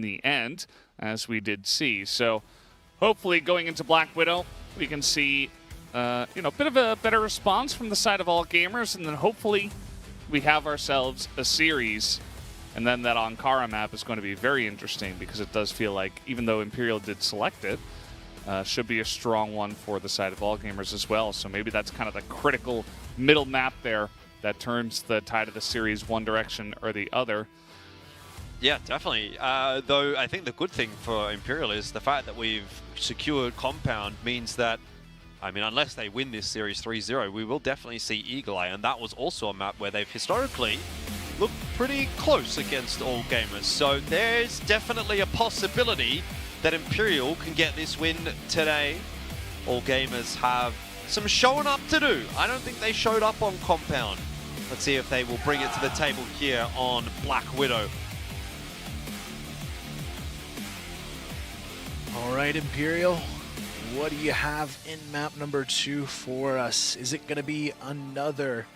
the end, as we did see. So hopefully going into Blackwidow, we can see a bit of a better response from the side of all gamers, and then hopefully we have ourselves a series. And then that Ankara map is going to be very interesting because it does feel like, even though Imperial did select it, should be a strong one for the side of all gamers as well. So maybe that's kind of the critical middle map there that turns the tide of the series one direction or the other. Yeah, definitely. Though I think the good thing for Imperial is the fact that we've secured Compound means that, I mean, unless they win this series 3-0, we will definitely see Eagle Eye, and that was also a map where they've historically looked pretty close against all gamers. So there's definitely a possibility that Imperial can get this win today. All gamers have some showing up to do. I don't think they showed up on Compound. Let's see if they will bring it to the table here on Blackwidow. All right, Imperial, what do you have in map number 2 for us? Is it going to be another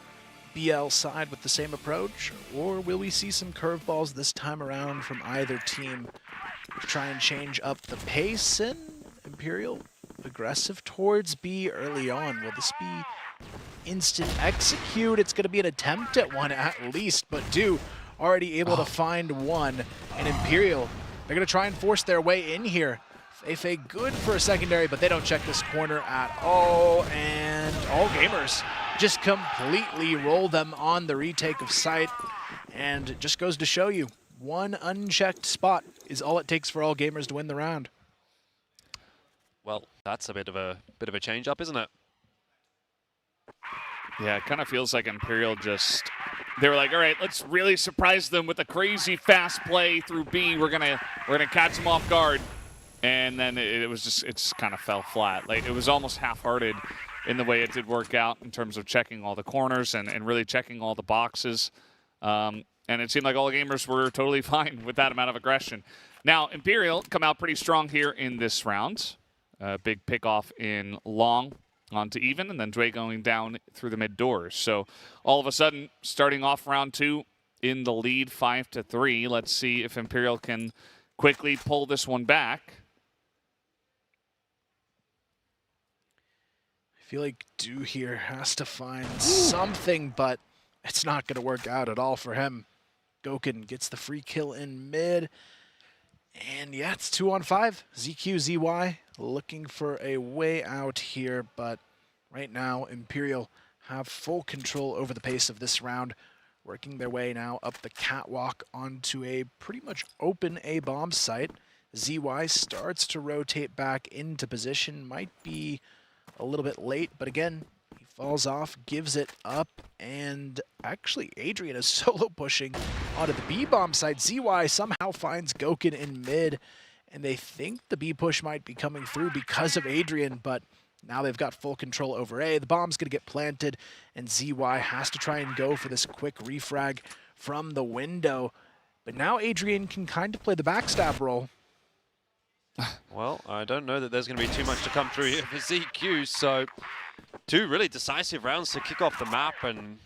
BL side with the same approach, or will we see some curveballs this time around from either team to try and change up the pace? And Imperial aggressive towards B early on. Will this be instant execute? It's going to be an attempt at one at least, but Do already able to find one. And Imperial, they're going to try and force their way in here. Fei good for a secondary, but they don't check this corner at all, and all gamers just completely roll them on the retake of site, and it just goes to show you, one unchecked spot is all it takes for all gamers to win the round. Well, that's a bit of a change up, isn't it? Yeah, it kind of feels like Imperial they were like, all right, let's really surprise them with a crazy fast play through B. We're gonna catch them off guard. And then it kind of fell flat. Like, it was almost half-hearted in the way it did work out in terms of checking all the corners and really checking all the boxes. And it seemed like all gamers were totally fine with that amount of aggression. Now, Imperial come out pretty strong here in this round. Big pick-off in long onto even, and then Dway going down through the mid doors. So all of a sudden, starting off round 2 in the lead 5-3. Let's see if Imperial can quickly pull this one back. I feel like Do here has to find something, but it's not going to work out at all for him. Goken gets the free kill in mid. And yeah, it's 2-on-5. ZQ, ZY looking for a way out here, but right now Imperial have full control over the pace of this round, working their way now up the catwalk onto a pretty much open A-bomb site. ZY starts to rotate back into position, might be a little bit late, but again, he falls off, gives it up, and actually Adrian is solo pushing onto the B-bomb side. ZY somehow finds Goken in mid, and they think the B push might be coming through because of Adrian, but now they've got full control over A. The bomb's going to get planted, and ZY has to try and go for this quick refrag from the window. But now Adrian can kind of play the backstab role. Well, I don't know that there's going to be too much to come through here for ZQ, so 2 really decisive rounds to kick off the map, and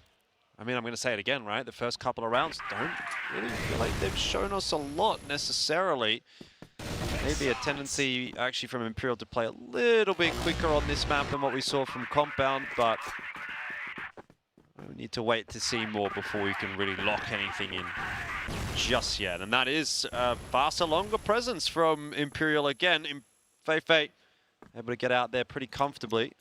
I mean, I'm going to say it again, right? The first couple of rounds don't really feel like they've shown us a lot necessarily. Maybe a tendency actually from Imperial to play a little bit quicker on this map than what we saw from Compound, but we need to wait to see more before we can really lock anything in just yet. And that is a faster, longer presence from Imperial again. Fei able to get out there pretty comfortably.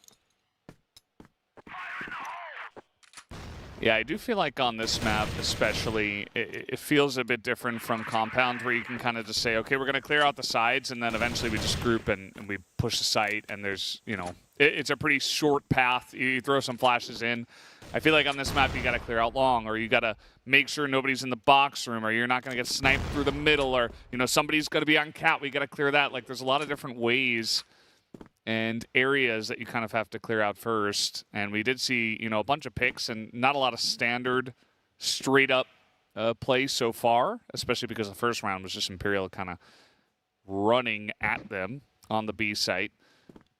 Yeah, I do feel like on this map especially, it feels a bit different from Compound, where you can kind of just say, okay, we're going to clear out the sides, and then eventually we just group and we push the site, and there's, it's a pretty short path. You throw some flashes in. I feel like on this map you got to clear out long, or you got to make sure nobody's in the box room, or you're not going to get sniped through the middle, or, somebody's going to be on cat. We got to clear that. Like, there's a lot of different ways and areas that you kind of have to clear out first. And we did see, a bunch of picks and not a lot of standard straight up play so far, especially because the first round was just Imperial kind of running at them on the B site.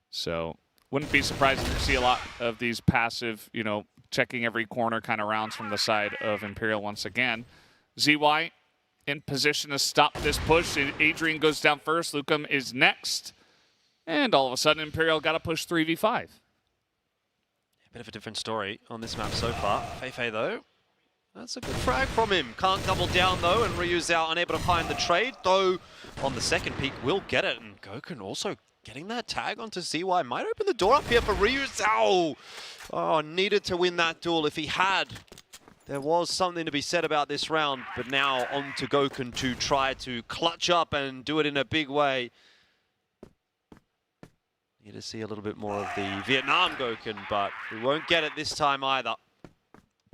So wouldn't be surprising to see a lot of these passive, checking every corner kind of rounds from the side of Imperial once again. ZY in position to stop this push. Adrian goes down first. Lukum is next. And all of a sudden, Imperial got to push 3v5. A bit of a different story on this map so far. Feifei, though, that's a good frag from him. Can't double down, though, and Ryu's out, unable to find the trade, though on the second peak will get it. And Gokun also getting that tag onto ZY might open the door up here for Ryu Zhao. Oh, needed to win that duel. If he had, there was something to be said about this round, but now on to Gokun to try to clutch up and do it in a big way. Need to see a little bit more of the Vietnam Gokun, but we won't get it this time either.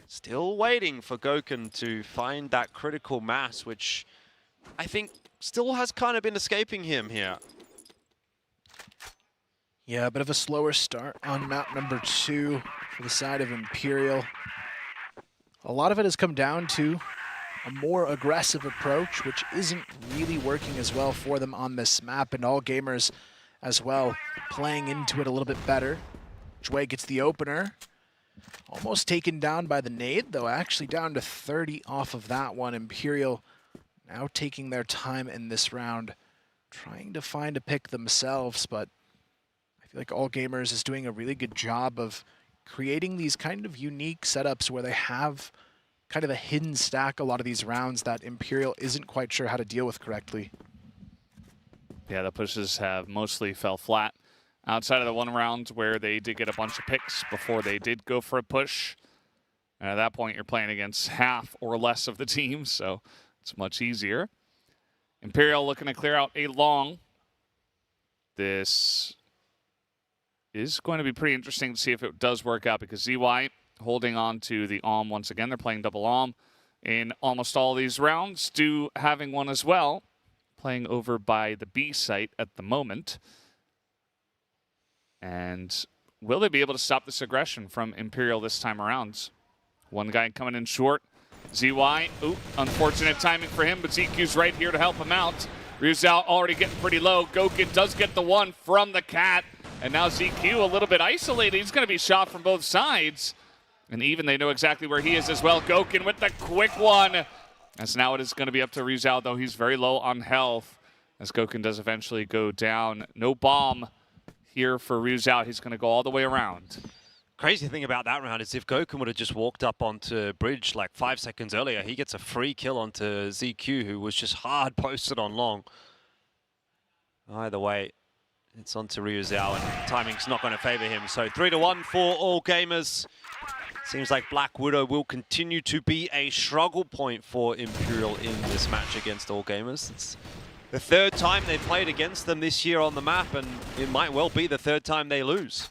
Still waiting for Gokun to find that critical mass, which I think still has kind of been escaping him here. Yeah, a bit of a slower start on map number 2 for the side of Imperial. A lot of it has come down to a more aggressive approach, which isn't really working as well for them on this map, and all gamers as well playing into it a little bit better. Jway gets the opener. Almost taken down by the nade, though, actually down to 30 off of that one. Imperial now taking their time in this round, trying to find a pick themselves, but I feel like All Gamers is doing a really good job of creating these kind of unique setups where they have kind of a hidden stack a lot of these rounds that Imperial isn't quite sure how to deal with correctly. Yeah, the pushes have mostly fell flat. Outside of the one round where they did get a bunch of picks before they did go for a push. And at that point, you're playing against half or less of the team, so it's much easier. Imperial looking to clear out a long. This is going to be pretty interesting to see if it does work out, because ZY holding on to the AWM once again. They're playing double AWM in almost all these rounds. Stu having one as well, playing over by the B site at the moment. And will they be able to stop this aggression from Imperial this time around? One guy coming in short. ZY, ooh, unfortunate timing for him, but ZQ's right here to help him out. Ryuzao already getting pretty low. Gokun does get the one from the cat. And now ZQ a little bit isolated. He's going to be shot from both sides. And even they know exactly where he is as well. Gokun with the quick one. As now it is going to be up to Ryuzao, though he's very low on health. As Gokun does eventually go down. No bomb here for Ryuzao. He's going to go all the way around. Crazy thing about that round is if Gokun would have just walked up onto bridge like 5 seconds earlier, he gets a free kill onto ZQ, who was just hard posted on long. Either way, it's onto Ryuzao, and timing's not going to favor him. So 3-1 for All Gamers. Seems like Blackwidow will continue to be a struggle point for Imperial in this match against All Gamers. It's the third time they've played against them this year on the map, and it might well be the third time they lose.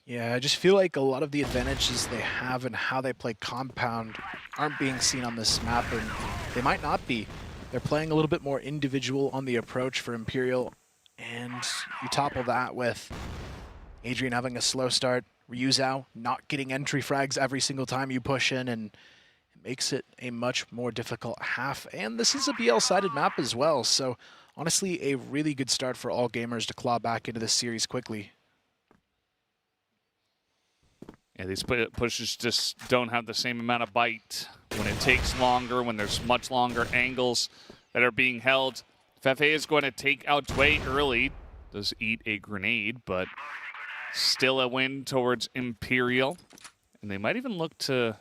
Yeah, I just feel like a lot of the advantages they have and how they play compound aren't being seen on this map, and they might not be. They're playing a little bit more individual on the approach for Imperial, and you topple that with Adrian having a slow start, Ryuzao not getting entry frags every single time you push in, and it makes it a much more difficult half. And this is a BL-sided map as well, so honestly a really good start for All Gamers to claw back into this series quickly. Yeah, these pushes just don't have the same amount of bite. When it takes longer, when there's much longer angles that are being held. Feifei is going to take out Jway early. Does eat a grenade, but still a win towards Imperial. And they might even look to,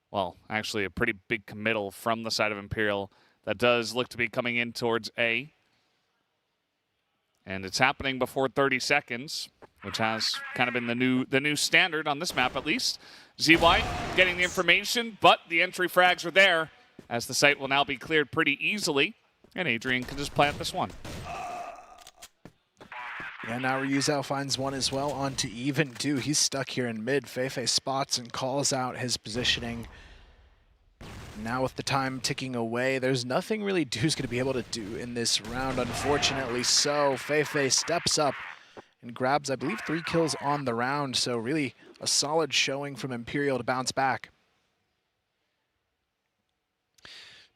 well, actually a pretty big committal from the side of Imperial that does look to be coming in towards A. And it's happening before 30 seconds, which has kind of been the new standard on this map at least. ZY getting the information, but the entry frags are there, as the site will now be cleared pretty easily, and Adrian can just plant this one. Yeah, now Ryuzao finds one as well onto even too. He's stuck here in mid. Feifei spots and calls out his positioning. Now with the time ticking away, there's nothing really Du's going to be able to do in this round, unfortunately. So Feifei steps up and grabs, I believe, 3 kills on the round. So really a solid showing from Imperial to bounce back.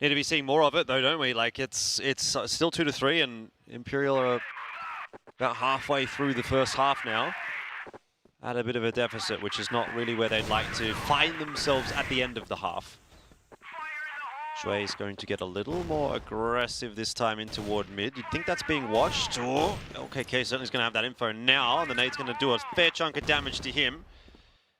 Need to be seeing more of it, though, don't we? Like, it's still 2-3, and Imperial are about halfway through the first half now. At a bit of a deficit, which is not really where they'd like to find themselves at the end of the half. Shui is going to get a little more aggressive this time in toward mid. You'd think that's being watched. Oh, LKK certainly is going to have that info now, and the nade's going to do a fair chunk of damage to him.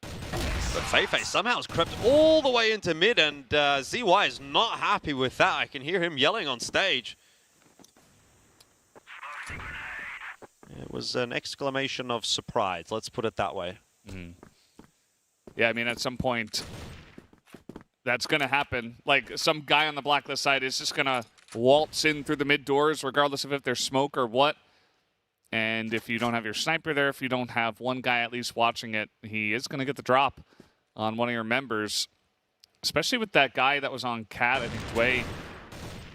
But Feifei somehow has crept all the way into mid, and ZY is not happy with that. I can hear him yelling on stage. It was an exclamation of surprise, let's put it that way. Mm-hmm. Yeah, I mean, at some point, that's going to happen. Like, some guy on the blacklist side is just going to waltz in through the mid doors, regardless of if there's smoke or what. And if you don't have your sniper there, if you don't have one guy at least watching it, he is going to get the drop on one of your members. Especially with that guy that was on Cat, I think Dway,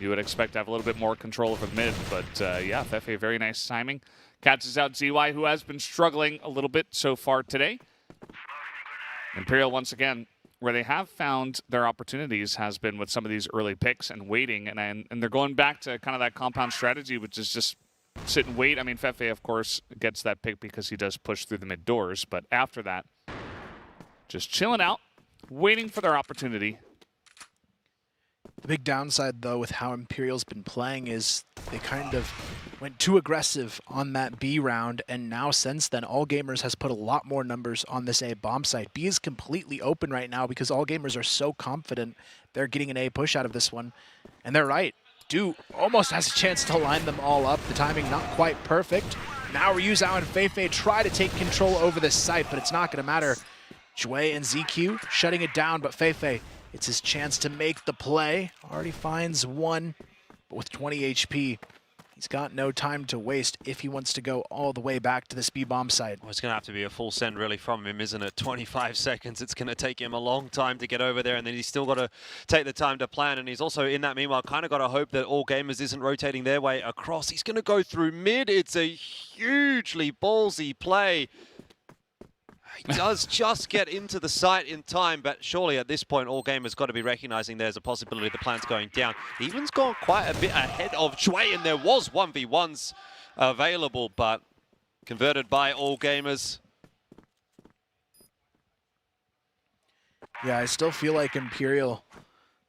you would expect to have a little bit more control over the mid. But yeah, Fefe, very nice timing. Catches out ZY, who has been struggling a little bit so far today. Imperial, once again, where they have found their opportunities has been with some of these early picks and waiting. And they're going back to kind of that compound strategy, which is just sit and wait. I mean, Fefe, of course, gets that pick because he does push through the mid doors. But after that, just chilling out, waiting for their opportunity. The big downside, though, with how Imperial's been playing is they kind of went too aggressive on that B round, and now since then, All Gamers has put a lot more numbers on this A bomb site. B is completely open right now because All Gamers are so confident they're getting an A push out of this one. And they're right. Du almost has a chance to line them all up. The timing not quite perfect. Now Ryuzao and Feifei try to take control over this site, but it's not going to matter. Jue and ZQ shutting it down, but Feifei, it's his chance to make the play. Already finds one, but with 20 HP, he's got no time to waste if he wants to go all the way back to this B-bomb site. Well, it's going to have to be a full send really from him, isn't it? 25 seconds. It's going to take him a long time to get over there, and then he's still got to take the time to plan. And he's also, in that meanwhile, kind of got to hope that All Gamers isn't rotating their way across. He's going to go through mid. It's a hugely ballsy play. He does just get into the site in time, but surely at this point, All Gamers got to be recognizing there's a possibility the plan's going down. Even's gone quite a bit ahead of Shui, and there was 1v1s available, but converted by All Gamers. Yeah, I still feel like Imperial,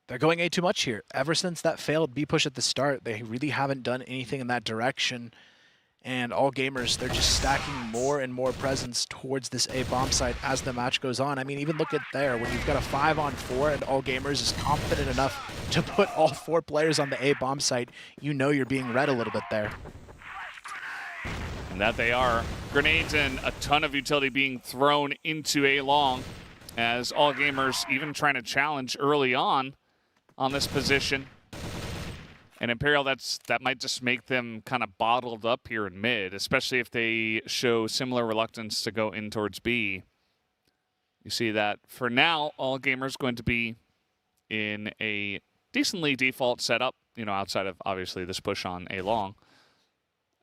they're going A too much here. Ever since that failed B push at the start, they really haven't done anything in that direction. And All Gamers, they're just stacking more and more presence towards this A bomb site as the match goes on. I mean, even look at there, when you've got a 5-on-4 and All Gamers is confident enough to put all 4 players on the A bomb site, you know you're being read a little bit there. And that they are. Grenades and a ton of utility being thrown into A long, as All Gamers even trying to challenge early on this position. And Imperial, that might just make them kind of bottled up here in mid, especially if they show similar reluctance to go in towards B. You see that for now, All Gamers going to be in a decently default setup, you know, outside of obviously this push on A long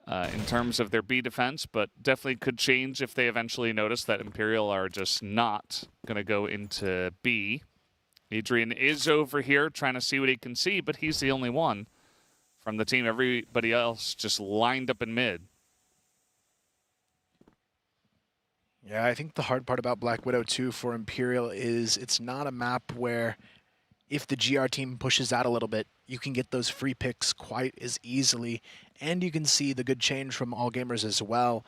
in terms of their B defense, but definitely could change if they eventually notice that Imperial are just not going to go into B. Adrian is over here trying to see what he can see, but he's the only one from the team. Everybody else just lined up in mid. Yeah, I think the hard part about Blackwidow too for Imperial is it's not a map where if the GR team pushes out a little bit, you can get those free picks quite as easily. And you can see the good change from All Gamers as well.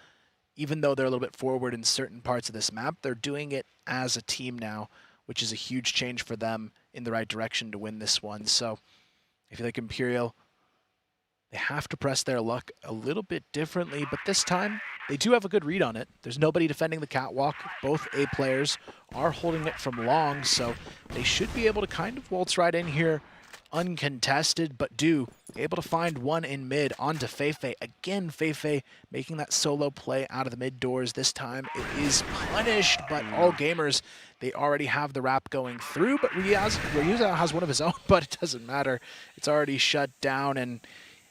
Even though they're a little bit forward in certain parts of this map, they're doing it as a team now, which is a huge change for them in the right direction to win this one. So I feel like Imperial, they have to press their luck a little bit differently, but this time they do have a good read on it. There's nobody defending the catwalk. Both A players are holding it from long, so they should be able to kind of waltz right in here uncontested, but Du able to find one in mid onto Feifei. Again, Feifei making that solo play out of the mid doors. This time it is punished, but All Gamers, they already have the wrap going through, but Ryuzao has one of his own, but it doesn't matter. It's already shut down, and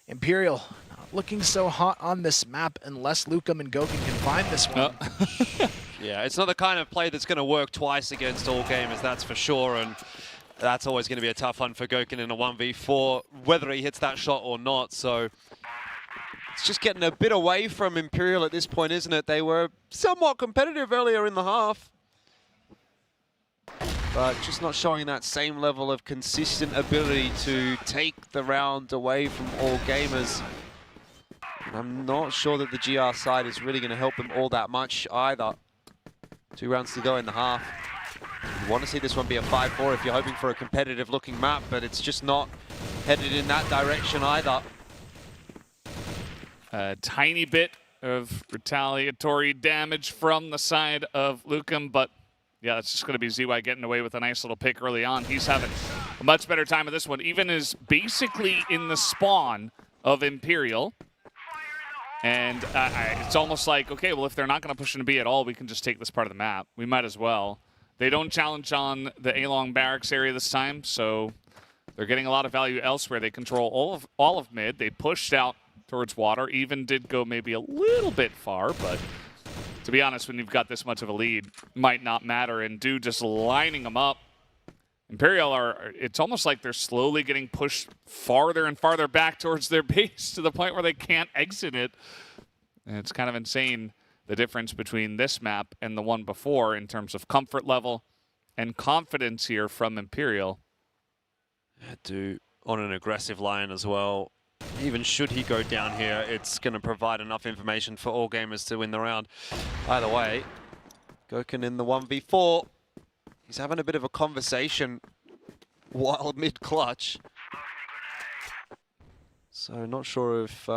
Imperial not looking so hot on this map unless Lukum and Goken can find this one. Yeah, it's not the kind of play that's going to work twice against All Gamers, that's for sure, and that's always going to be a tough one for Goken in a 1v4, whether he hits that shot or not. So it's just getting a bit away from Imperial at this point, isn't it? They were somewhat competitive earlier in the half. but just not showing that same level of consistent ability to take the round away from all gamers. And I'm not sure that the GR side is really going to help them all that much either. 2 rounds to go in the half. You want to see this one be a 5-4 if you're hoping for a competitive looking map, but it's just not headed in that direction either. A tiny bit of retaliatory damage from the side of Lukum, but yeah, that's just going to be ZY getting away with a nice little pick early on. He's having a much better time of this one, even is basically in the spawn of Imperial. And it's almost like, okay, well, if they're not going to push into B at all, we can just take this part of the map. We might as well. They don't challenge on the A-Long barracks area this time, so they're getting a lot of value elsewhere. They control all of mid. They pushed out towards water. Even did go maybe a little bit far, but to be honest, when you've got this much of a lead, might not matter. And Dude just lining them up. Imperial it's almost like they're slowly getting pushed farther and farther back towards their base to the point where they can't exit it. And it's kind of insane, the difference between this map and the one before in terms of comfort level and confidence here from Imperial. Dude on an aggressive line as well. Even should he go down here, it's going to provide enough information for all gamers to win the round. Either way, Goken in the 1v4. He's having a bit of a conversation while mid-clutch. So not sure if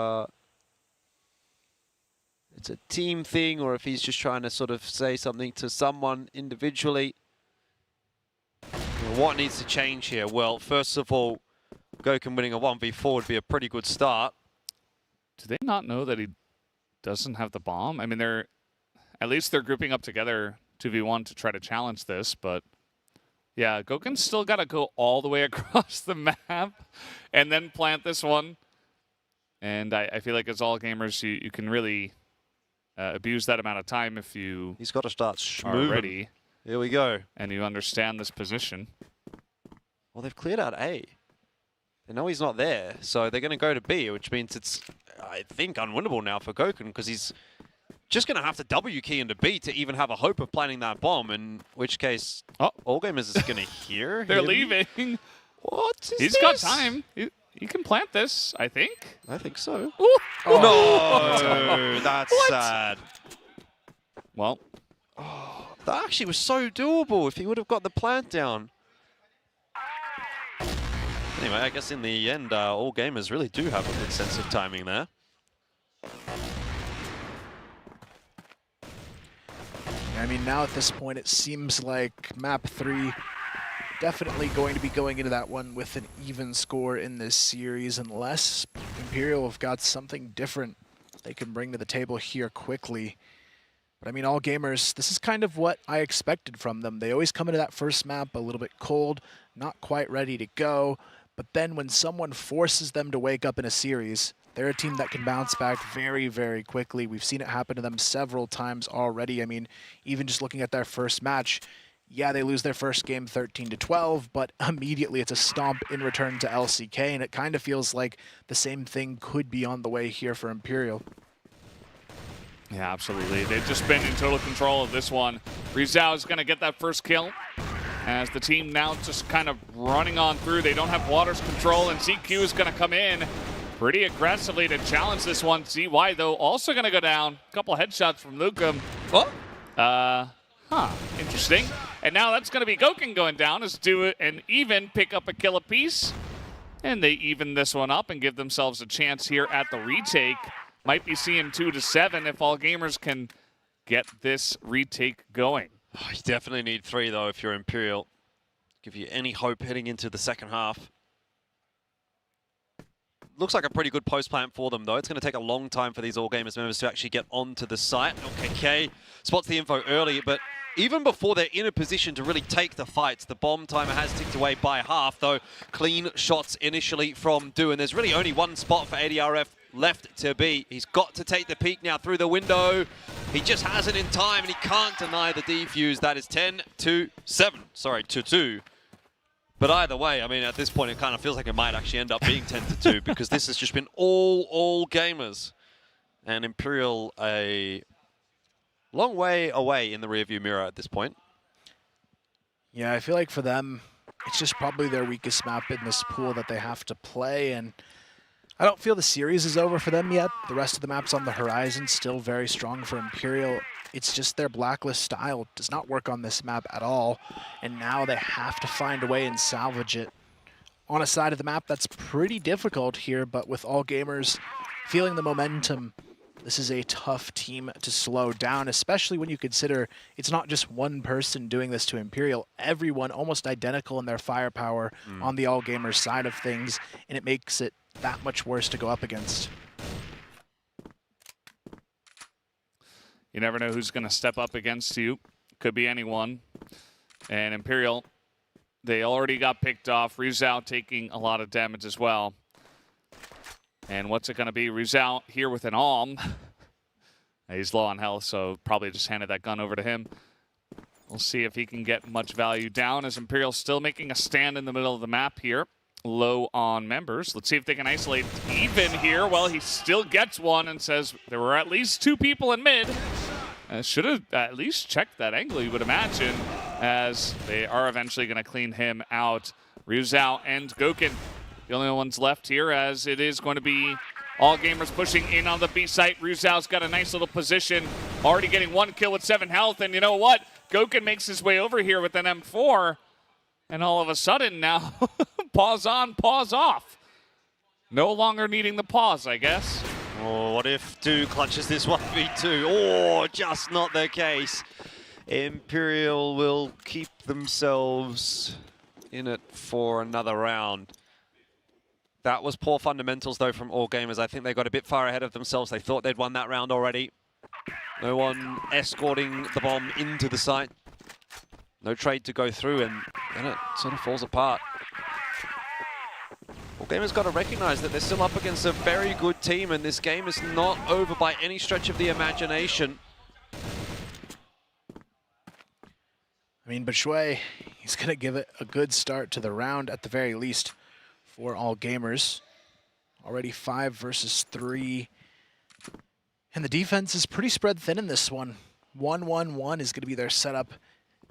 it's a team thing or if he's just trying to sort of say something to someone individually. What needs to change here? Well, first of all, Goken winning a 1v4 would be a pretty good start. Do they not know that he doesn't have the bomb? I mean, at least they're grouping up together 2v1 to try to challenge this, but yeah, Goken's still got to go all the way across the map and then plant this one. And I feel like as all gamers, you can really abuse that amount of time if you He's got to start are moving. ready. Here we go. And you understand this position. Well, they've cleared out A. They know he's not there, so they're going to go to B, which means it's, I think, unwinnable now for Goken, because he's just going to have to W key into B to even have a hope of planting that bomb, in which case, all gamers is going to hear They're him. leaving. What is He's this? got time. He can plant this, I think. I think so. Ooh. No, that's sad. Well, That actually was so doable if he would have got the plant down. Anyway, I guess in the end, all gamers really do have a good sense of timing there. I mean, now at this point, it seems like map 3 definitely going to be going into that one with an even score in this series, unless Imperial have got something different they can bring to the table here quickly. But I mean, all gamers, this is kind of what I expected from them. They always come into that first map a little bit cold, not quite ready to go. But then when someone forces them to wake up in a series, they're a team that can bounce back very, very quickly. We've seen it happen to them several times already. I mean, even just looking at their first match, yeah, they lose their first game 13-12, but immediately it's a stomp in return to LCK, and it kind of feels like the same thing could be on the way here for Imperial. yeah, absolutely. They've just been in total control of this one. Rizal is going to get that first kill as the team now just kind of running on through. They don't have Water's control, and ZQ is going to come in pretty aggressively to challenge this one. ZY, though, also going to go down. A couple headshots from Lukum. Interesting. And now that's going to be Goken going down as do an even pick up a kill apiece. And they even this one up and give themselves a chance here at the retake. Might be seeing 2-7 if all gamers can get this retake going. Oh, you definitely need 3, though, if you're Imperial. Give you any hope heading into the second half. Looks like a pretty good post-plant for them, though. It's going to take a long time for these All Gamers members to actually get onto the site. Okay, spots the info early, but even before they're in a position to really take the fights, the bomb timer has ticked away by half, though. Clean shots initially from Do, and there's really only one spot for ADRF left to be. He's got to take the peek now through the window. He just has it in time, and he can't deny the defuse. That is 10-7. Sorry, 2-2. But either way, I mean, at this point, it kind of feels like it might actually end up being 10-2 because this has just been all gamers. And Imperial a long way away in the rearview mirror at this point. Yeah, I feel like for them, it's just probably their weakest map in this pool that they have to play, and I don't feel the series is over for them yet. The rest of the maps on the horizon still very strong for Imperial. It's just their blacklist style does not work on this map at all, and now they have to find a way and salvage it. On a side of the map that's pretty difficult here, but with all gamers feeling the momentum, this is a tough team to slow down, especially when you consider it's not just one person doing this to Imperial. Everyone almost identical in their firepower on the all gamers side of things, and it makes it that much worse to go up against. You never know who's going to step up against you. Could be anyone. And Imperial, they already got picked off. Rizal taking a lot of damage as well. And what's it going to be? Rizal here with an Alm. He's low on health, so probably just handed that gun over to him. We'll see if he can get much value down, as Imperial still making a stand in the middle of the map here. Low on members. Let's see if they can isolate even here. Well, he still gets one and says there were at least 2 people in mid. Should have at least checked that angle, you would imagine, as they are eventually going to clean him out. Rizal and Gokin, the only ones left here, as it is going to be all gamers pushing in on the B site. Rizal's got a nice little position, already getting 1 kill with 7 health, and you know what? Gokin makes his way over here with an M4, and all of a sudden now, pause on, pause off. No longer needing the pause, I guess. Oh, what if 2 clutches this 1v2? Oh, just not the case. Imperial will keep themselves in it for another round. That was poor fundamentals, though, from all gamers. I think they got a bit far ahead of themselves. They thought they'd won that round already. No one escorting the bomb into the site. No trade to go through, and then it sort of falls apart. All gamers got to recognize that they're still up against a very good team, and this game is not over by any stretch of the imagination. I mean, but Shui, he's going to give it a good start to the round at the very least for all gamers. Already 5 versus 3. And the defense is pretty spread thin in this one. 1-1-1 is going to be their setup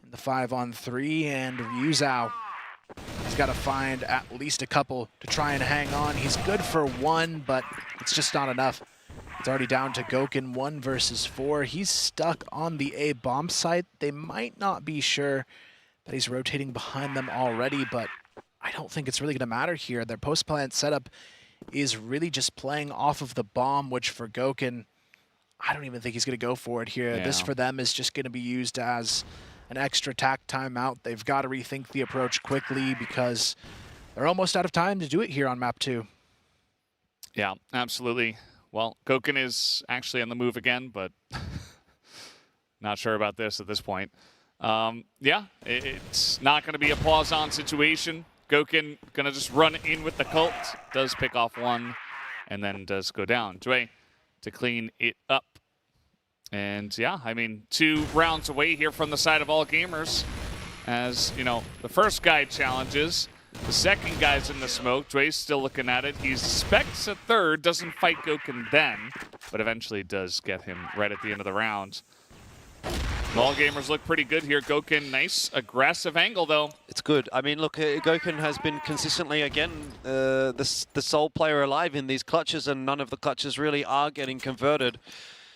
in the 5-on-3, and Ryuzao, he's got to find at least a couple to try and hang on. He's good for 1, but it's just not enough. It's already down to Gokin, 1 versus 4. He's stuck on the A bomb site. They might not be sure that he's rotating behind them already, but I don't think it's really going to matter here. Their post-plant setup is really just playing off of the bomb, which for Gokin, I don't even think he's going to go for it here. Yeah. This for them is just going to be used as an extra tack timeout. They've got to rethink the approach quickly because they're almost out of time to do it here on map 2. Yeah, absolutely. Well, Gokin is actually on the move again, but not sure about this at this point. Yeah, it's not going to be a pause-on situation. Gokin going to just run in with the cult. Does pick off 1, and then does go down. Dway to clean it up. And yeah, I mean, 2 rounds away here from the side of all gamers. As, you know, the first guy challenges. The second guy's in the smoke. Dway's still looking at it. He suspects a third, doesn't fight Gokin then, but eventually does get him right at the end of the round. All gamers look pretty good here. Gokin, nice aggressive angle though. It's good. I mean, look, Gokin has been consistently, again, the sole player alive in these clutches, and none of the clutches really are getting converted.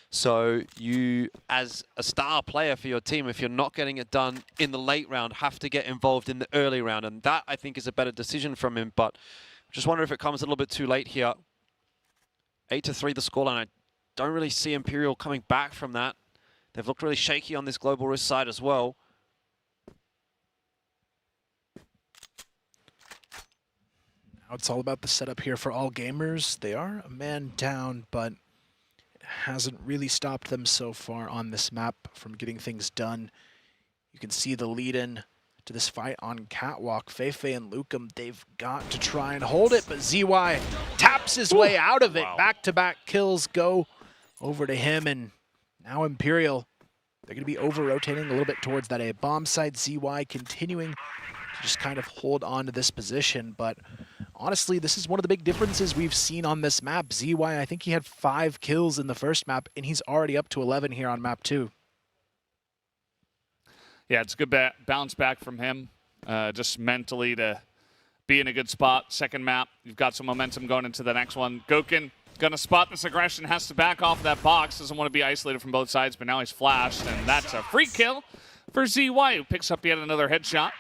So you, as a star player for your team, if you're not getting it done in the late round, have to get involved in the early round. And that, I think, is a better decision from him. But just wonder if it comes a little bit too late here. 8-3 the scoreline. I don't really see Imperial coming back from that. They've looked really shaky on this Global Risk side as well. Now it's all about the setup here for all gamers. They are a man down, but it hasn't really stopped them so far on this map from getting things done. You can see the lead-in to this fight on Catwalk. Feifei and Lukem, they've got to try and hold it, but ZY taps his way out of it. Wow. Back-to-back kills go over to him, and now Imperial, they're going to be over-rotating a little bit towards that A-bomb side. ZY continuing to just kind of hold on to this position, but honestly, this is one of the big differences we've seen on this map. ZY, I think he had 5 kills in the first map, and he's already up to 11 here on map 2. Yeah, it's a good bounce back from him, just mentally to be in a good spot. Second map, you've got some momentum going into the next one. Gokin going to spot this aggression, has to back off that box, doesn't want to be isolated from both sides, but now he's flashed, and that's a free kill for ZY, who picks up yet another headshot.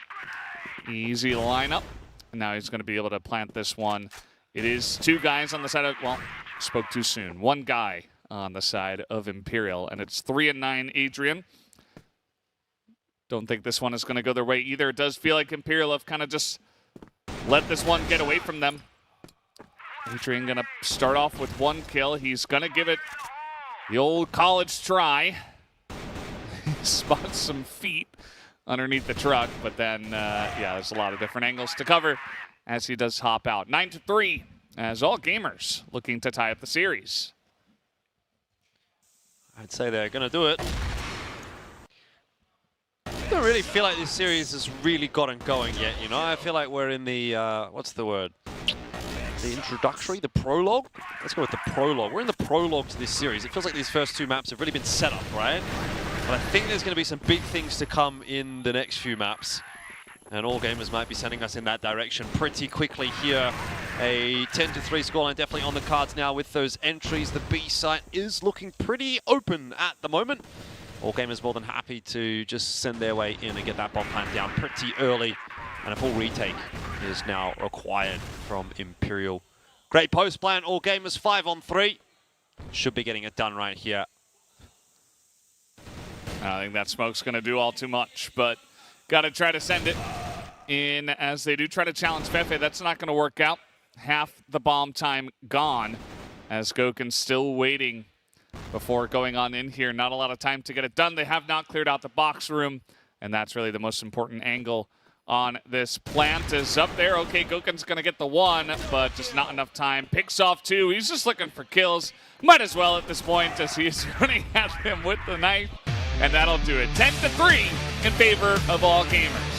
Easy lineup, and now he's going to be able to plant this one. It is 2 guys on the side of, well, spoke too soon. 1 guy on the side of Imperial, and it's 3-9 Adrian. Don't think this one is going to go their way either. It does feel like Imperial have kind of just let this one get away from them. Adrian going to start off with 1 kill. He's going to give it the old college try. He spots some feet underneath the truck, but then, yeah, there's a lot of different angles to cover as he does hop out. 9-3, as all gamers looking to tie up the series. I'd say they're going to do it. I don't really feel like this series has really gotten going yet, you know? I feel like we're in the, what's the word? The introductory, the prologue? Let's go with the prologue. We're in the prologue to this series. It feels like these first 2 maps have really been set up, right? But I think there's going to be some big things to come in the next few maps. And all gamers might be sending us in that direction pretty quickly here. A 10-3 scoreline definitely on the cards now with those entries. The B site is looking pretty open at the moment. All gamers more than happy to just send their way in and get that bomb plant down pretty early. And a full retake is now required from Imperial. Great post plan, all gamers 5-on-3. Should be getting it done right here. I think that smoke's going to do all too much, but got to try to send it in as they do try to challenge Fefe. That's not going to work out. Half the bomb time gone as Gokin's still waiting before going on in here. Not a lot of time to get it done. They have not cleared out the box room, and that's really the most important angle on this plant is up there. Okay, Gokin's going to get the 1, but just not enough time. Picks off 2. He's just looking for kills. Might as well at this point as he is running at him with the knife, and that'll do it. 10-3 in favor of all gamers.